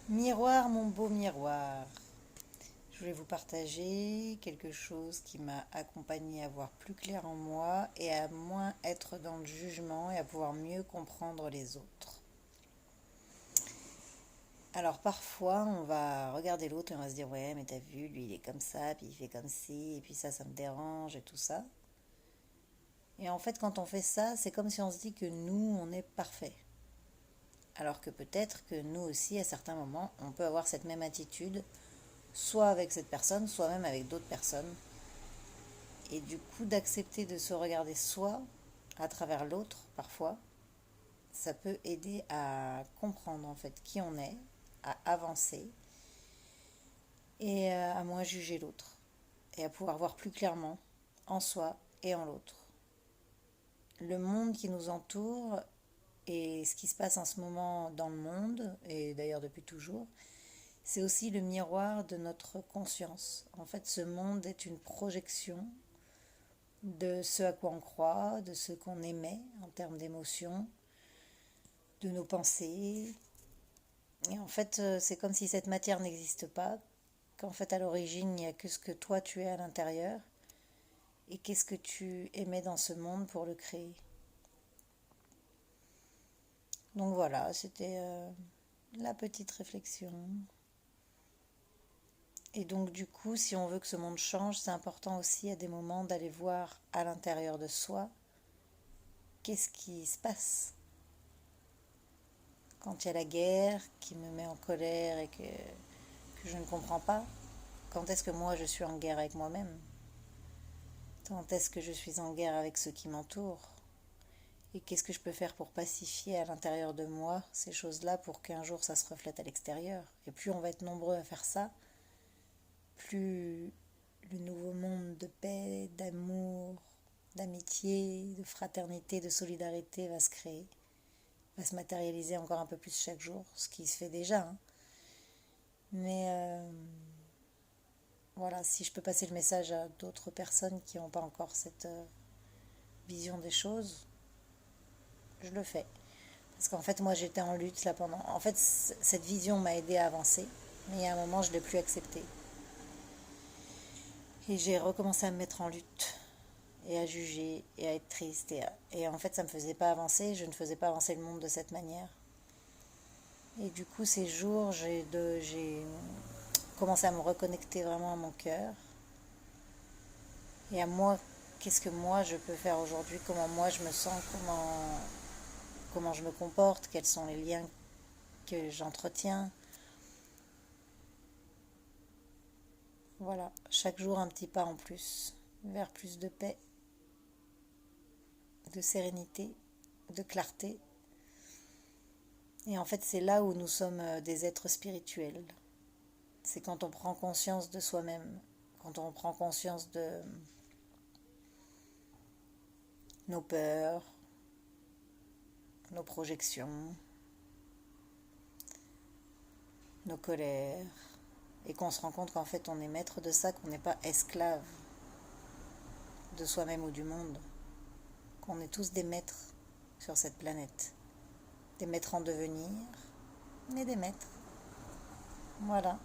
Miroir, mon beau miroir, je voulais vous partager quelque chose qui m'a accompagné à voir plus clair en moi et à moins être dans le jugement et à pouvoir mieux comprendre les autres. Alors parfois on va regarder l'autre et on va se dire ouais mais t'as vu lui il est comme ça puis il fait comme ci et puis ça me dérange et tout ça. Et en fait quand on fait ça c'est comme si on se dit que nous on est parfait. Alors que peut-être que nous aussi à certains moments on peut avoir cette même attitude soit avec cette personne, soit même avec d'autres personnes. Et du coup, d'accepter de se regarder soi à travers l'autre, parfois, ça peut aider à comprendre en fait qui on est, à avancer et à moins juger l'autre et à pouvoir voir plus clairement en soi et en l'autre. Le monde qui nous entoure et ce qui se passe en ce moment dans le monde, et d'ailleurs depuis toujours, c'est aussi le miroir de notre conscience. En fait, ce monde est une projection de ce à quoi on croit, de ce qu'on émet en termes d'émotions, de nos pensées. Et en fait, c'est comme si cette matière n'existe pas, qu'en fait, à l'origine, il n'y a que ce que toi tu es à l'intérieur, et qu'est-ce que tu émets dans ce monde pour le créer. Donc voilà, c'était la petite réflexion. Et donc du coup, si on veut que ce monde change, c'est important aussi à des moments d'aller voir à l'intérieur de soi qu'est-ce qui se passe quand il y a la guerre qui me met en colère et que je ne comprends pas. Quand est-ce que moi je suis en guerre avec moi-même? Quand est-ce que je suis en guerre avec ceux qui m'entourent? Et qu'est-ce que je peux faire pour pacifier à l'intérieur de moi ces choses-là pour qu'un jour ça se reflète à l'extérieur? Et plus on va être nombreux à faire ça, plus le nouveau monde de paix, d'amour, d'amitié, de fraternité, de solidarité va se créer, va se matérialiser encore un peu plus chaque jour, ce qui se fait déjà, hein. Mais voilà, si je peux passer le message à d'autres personnes qui n'ont pas encore cette vision des choses, je le fais. Parce qu'en fait, moi, j'étais en lutte là pendant. En fait, cette vision m'a aidé à avancer, mais il y a un moment, je ne l'ai plus acceptée. Et j'ai recommencé à me mettre en lutte, et à juger, et à être triste. Et en fait, ça ne me faisait pas avancer, je ne faisais pas avancer le monde de cette manière. Et du coup, ces jours, j'ai commencé à me reconnecter vraiment à mon cœur, et à moi, qu'est-ce que moi je peux faire aujourd'hui, comment moi je me sens, comment je me comporte, quels sont les liens que j'entretiens. Voilà, chaque jour un petit pas en plus, vers plus de paix, de sérénité, de clarté. Et en fait, c'est là où nous sommes des êtres spirituels. C'est quand on prend conscience de soi-même, quand on prend conscience de nos peurs, nos projections, nos colères, et qu'on se rend compte qu'en fait on est maître de ça, qu'on n'est pas esclave de soi-même ou du monde, qu'on est tous des maîtres sur cette planète, des maîtres en devenir, mais des maîtres. Voilà.